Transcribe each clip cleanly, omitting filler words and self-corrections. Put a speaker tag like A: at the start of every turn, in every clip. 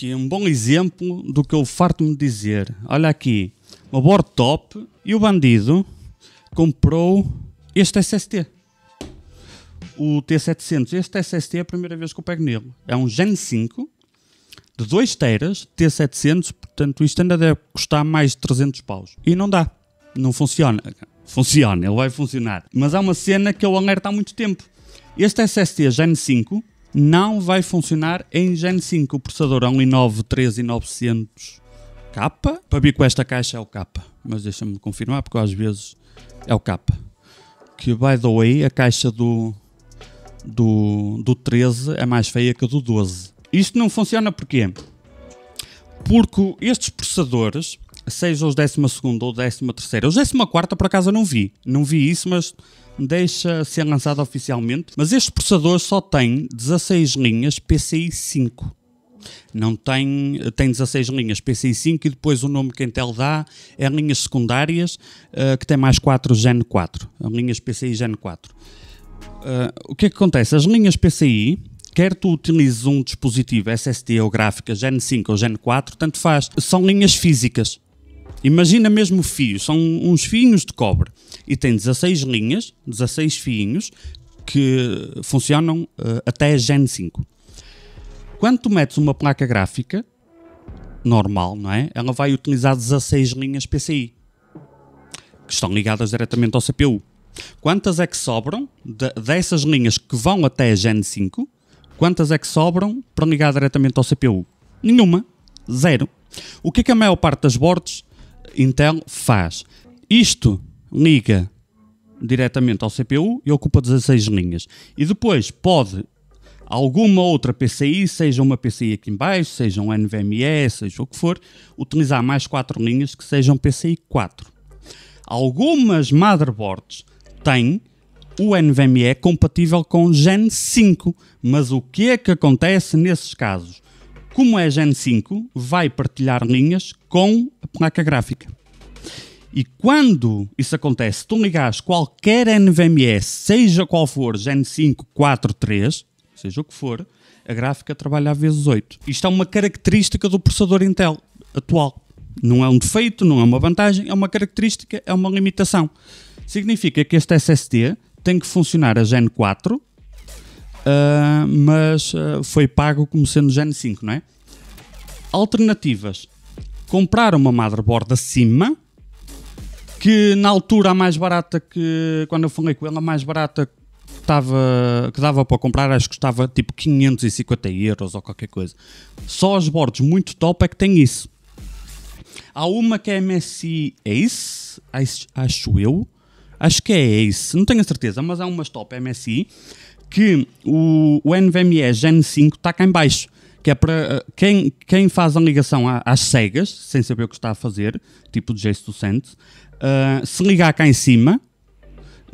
A: aqui um bom exemplo do que eu farto-me de dizer. Olha aqui, uma board top e o bandido comprou este SSD. O T700. Este SSD é a primeira vez que eu pego nele. É um Gen 5 de 2 teras, T700, portanto isto ainda deve custar mais de 300 paus. E não dá. Não funciona. Funciona, ele vai funcionar. Mas há uma cena que eu alerto há muito tempo. Este SSD Gen 5 não vai funcionar em Gen 5. O processador é um i9 13900K. Para vir com esta caixa é o K. Mas deixa-me confirmar porque às vezes é o K. Que, by the way, a caixa do 13 é mais feia que a do 12. Isto não funciona porquê? Porque estes processadores, seja os 12º ou 13º, os 14º por acaso eu não vi isso, mas deixa ser lançado oficialmente. Mas este processador só tem 16 linhas PCI 5. Não tem 16 linhas PCI 5 e depois o nome que a Intel dá é linhas secundárias, que tem mais 4 Gen 4, linhas PCI Gen 4. O que é que acontece? As linhas PCI, quer tu utilizes um dispositivo SSD ou gráfica Gen 5 ou Gen 4, tanto faz, são linhas físicas. Imagina mesmo fios, são uns fiinhos de cobre e tem 16 linhas, 16 fiinhos que funcionam até Gen 5. Quando tu metes uma placa gráfica normal, não é? Ela vai utilizar 16 linhas PCI que estão ligadas diretamente ao CPU. Quantas é que sobram dessas linhas que vão até Gen 5? Quantas é que sobram para ligar diretamente ao CPU? Nenhuma. Zero. O que é que a maior parte das boards Intel faz? Isto liga diretamente ao CPU e ocupa 16 linhas. E depois pode alguma outra PCI, seja uma PCI aqui em baixo, seja um NVMe, seja o que for, utilizar mais 4 linhas que sejam PCI 4. Algumas motherboards têm o NVMe compatível com Gen 5, mas o que é que acontece nesses casos? Como é Gen 5, vai partilhar linhas com a placa gráfica. E quando isso acontece, tu ligares qualquer NVMe, seja qual for, Gen 5, 4, 3, seja o que for, a gráfica trabalha a vezes 8. Isto é uma característica do processador Intel atual. Não é um defeito, não é uma vantagem, é uma característica, é uma limitação. Significa que este SSD tem que funcionar a Gen 4, mas foi pago como sendo Gen 5, não é? Alternativas. Comprar uma motherboard acima, que na altura a mais barata que, quando eu falei com ela, a mais barata que dava para comprar, acho que custava tipo 550 euros ou qualquer coisa. Só as boards muito top é que tem isso. Há uma que é MSI Ace, acho que é Ace, não tenho a certeza, mas há umas top MSI que o NVMe Gen 5 está cá em baixo, que é para quem faz a ligação às cegas, sem saber o que está a fazer, tipo de gesto docente, se ligar cá em cima,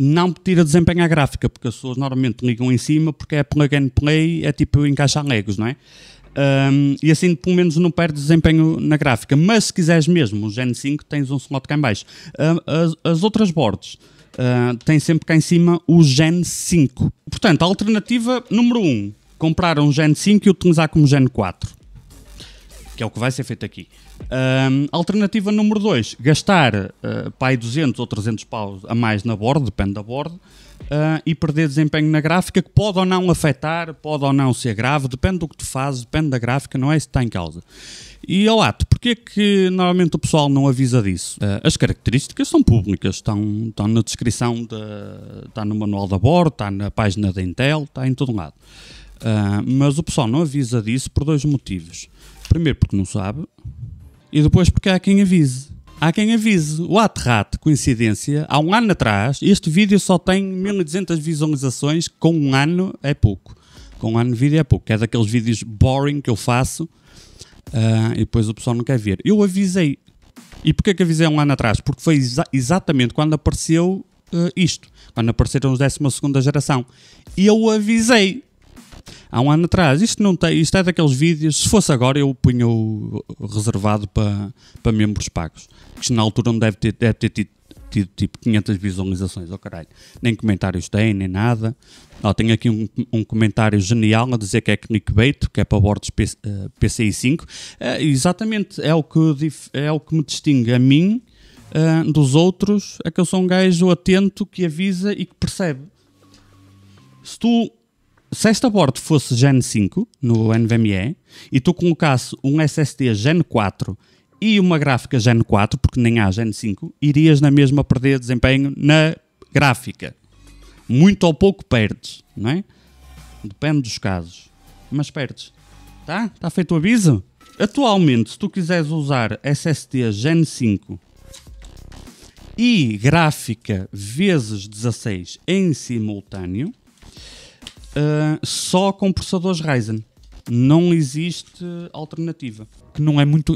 A: não tira desempenho à gráfica, porque as pessoas normalmente ligam em cima porque é plug and play, é tipo encaixar legos, não é? E assim pelo menos não perde desempenho na gráfica. Mas se quiseres mesmo o Gen 5, tens um slot cá em baixo. As outras boards têm sempre cá em cima o Gen 5. Portanto, a alternativa número 1, comprar um Gen 5 e utilizar como Gen 4, que é o que vai ser feito aqui. Alternativa número 2, gastar para aí 200 ou 300 paus a mais na board, depende da board, e perder desempenho na gráfica, que pode ou não afetar, pode ou não ser grave, depende do que tu fazes, depende da gráfica, não é isso que está em causa. E ao ato, porquê que normalmente o pessoal não avisa disso? As características são públicas, estão na descrição, está no manual da board, está na página da Intel, está em todo lado. Mas o pessoal não avisa disso por 2 motivos. Primeiro porque não sabe, e depois porque há quem avise. Há quem avise. O Aterrat, coincidência, há um ano atrás, este vídeo só tem 1200 visualizações, com um ano é pouco. Com um ano de vídeo é pouco. É daqueles vídeos boring que eu faço, e depois o pessoal não quer ver. Eu avisei. E porquê que avisei um ano atrás? Porque foi exatamente quando apareceu isto. Quando apareceram os 12ª geração. E eu avisei. Há um ano atrás, isto é daqueles vídeos, se fosse agora eu punho reservado para membros pagos, isto na altura não deve ter tido tipo 500 visualizações, caralho, nem comentários tem, nem nada, Ó, tenho aqui um comentário genial a dizer que é clickbait, que é para bordos PCI 5. Exatamente, é o que me distingue a mim dos outros, é que eu sou um gajo atento, que avisa e que percebe. Se esta board fosse Gen 5 no NVMe e tu colocasse um SSD Gen 4 e uma gráfica Gen 4, porque nem há Gen 5, irias na mesma perder desempenho na gráfica. Muito ou pouco perdes, não é? Depende dos casos. Mas perdes. Tá? Está feito o aviso? Atualmente, se tu quiseres usar SSD Gen 5 e gráfica vezes 16 em simultâneo, só com processadores Ryzen. Não existe alternativa. Que não é muito...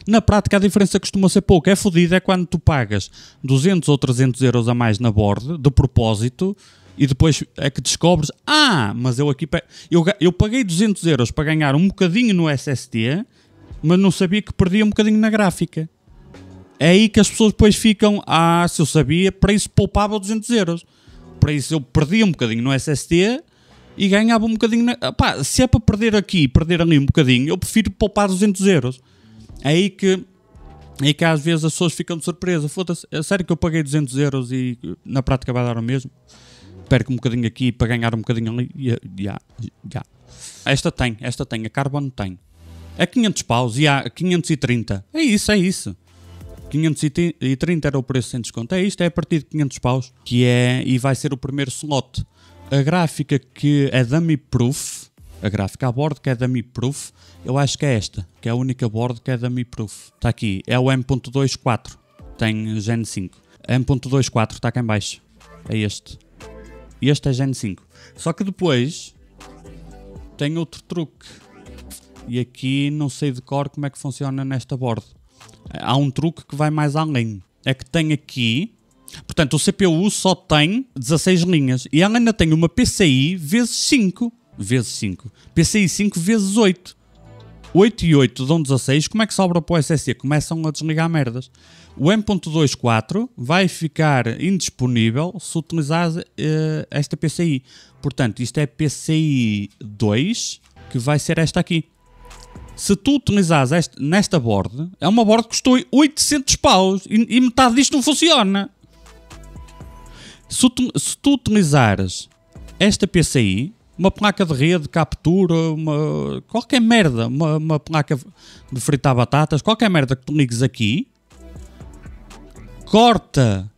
A: na prática a diferença costuma ser pouco. É fodido é quando tu pagas 200 ou 300 euros a mais na board, de propósito, e depois é que descobres, mas eu aqui... Eu paguei 200 euros para ganhar um bocadinho no SSD, mas não sabia que perdia um bocadinho na gráfica. É aí que as pessoas depois ficam, se eu sabia, para isso poupava 200 euros. Para isso eu perdia um bocadinho no SSD e ganhava um bocadinho... se é para perder aqui e perder ali um bocadinho, eu prefiro poupar 200 euros. É aí que às vezes as pessoas ficam de surpresa. Foda-se, é sério que eu paguei 200 euros e na prática vai dar o mesmo? Perco um bocadinho aqui para ganhar um bocadinho ali. Esta tem, a Carbon tem. É 500 paus e há 530. É isso. 530 era o preço sem desconto. É isto, é a partir de 500 paus. E vai ser o primeiro slot. A gráfica que é dummy proof, a gráfica a board que é dummy proof, eu acho que é esta, que é a única board que é dummy proof. Está aqui, é o M.24, tem Gen 5. M.24 está cá em baixo, é este. Este é Gen 5. Só que depois tem outro truque. E aqui não sei de cor como é que funciona nesta board. Há um truque que vai mais além. É que tem aqui... Portanto, o CPU só tem 16 linhas. E ela ainda tem uma PCI vezes 5. PCI 5 vezes 8. 8 e 8 dão 16. Como é que sobra para o SSD? Começam a desligar merdas. O M.24 vai ficar indisponível se utilizares esta PCI. Portanto, isto é PCI 2, que vai ser esta aqui. Se tu utilizares nesta board, é uma board que custou 800 paus e metade disto não funciona. Se tu utilizares esta PCI, uma placa de rede, captura, qualquer merda, uma placa de fritar batatas, qualquer merda que tu ligues aqui, corta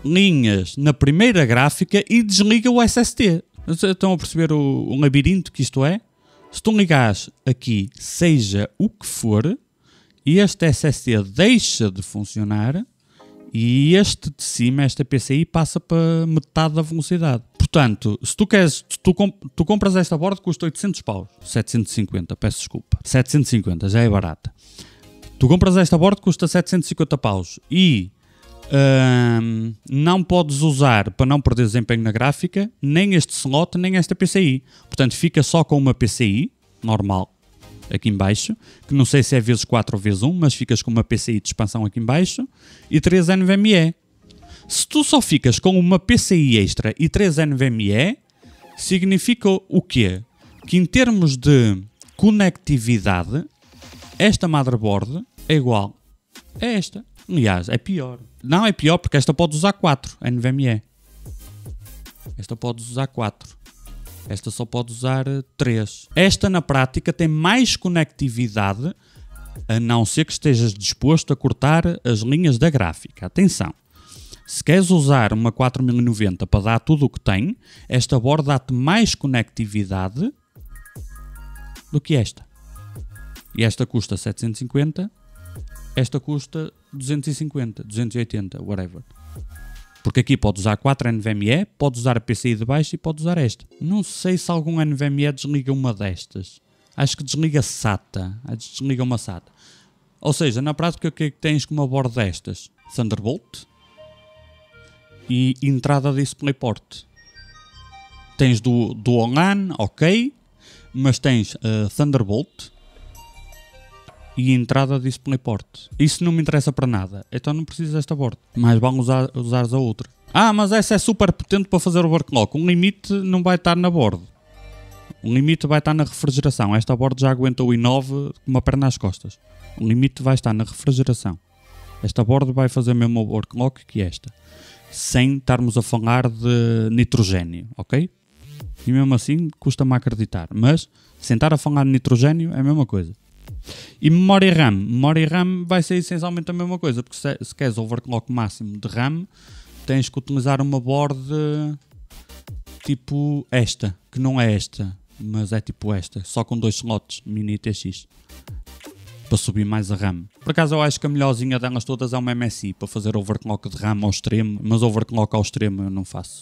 A: linhas na primeira gráfica e desliga o SSD. Estão a perceber o labirinto que isto é? Se tu ligares aqui, seja o que for, e este SSD deixa de funcionar, e este de cima, esta PCI, passa para metade da velocidade. Portanto, se tu queres, tu compras esta board, custa 800 paus. 750, peço desculpa. 750, já é barata. Tu compras esta board, custa 750 paus. E não podes usar, para não perder desempenho na gráfica, nem este slot, nem esta PCI. Portanto, fica só com uma PCI, normal, aqui em baixo, que não sei se é vezes 4 ou vezes 1, mas ficas com uma PCI de expansão aqui em baixo, e 3 NVMe. Se tu só ficas com uma PCI extra e 3 NVMe, significa o quê? Que em termos de conectividade, esta motherboard é igual a esta. Aliás, é pior. Não, é pior porque esta pode usar 4 NVMe. Esta pode usar 4. Esta só pode usar 3. Esta, na prática, tem mais conectividade, a não ser que estejas disposto a cortar as linhas da gráfica. Atenção! Se queres usar uma 4090 para dar tudo o que tem, esta board dá-te mais conectividade do que esta. E esta custa 750, esta custa 250, 280, whatever. Porque aqui pode usar 4 NVMe, pode usar a PCI de baixo e pode usar esta. Não sei se algum NVMe desliga uma destas. Acho que desliga SATA. Desliga uma SATA. Ou seja, na prática o que é que tens com uma board destas? Thunderbolt e entrada DisplayPort. Tens do LAN, ok, mas tens Thunderbolt e entrada DisplayPort. Isso não me interessa para nada, então não preciso desta board. Mais vale usares a outra. Ah, mas essa é super potente para fazer overclock. Um limite não vai estar na board. Um limite vai estar na refrigeração. Esta board já aguenta o i9 com uma perna às costas. O limite vai estar na refrigeração. Esta board vai fazer mesmo o overclock que esta. Sem estarmos a falar de nitrogênio, ok? E mesmo assim custa-me a acreditar. Mas, sem estar a falar de nitrogênio, é a mesma coisa. E memória RAM. Memória RAM vai ser essencialmente a mesma coisa. Porque se queres overclock máximo de RAM, tens que utilizar uma board tipo esta. Que não é esta, mas é tipo esta. Só com 2 slots mini TX. Para subir mais a RAM. Por acaso eu acho que a melhorzinha delas todas é uma MSI. Para fazer overclock de RAM ao extremo. Mas overclock ao extremo eu não faço.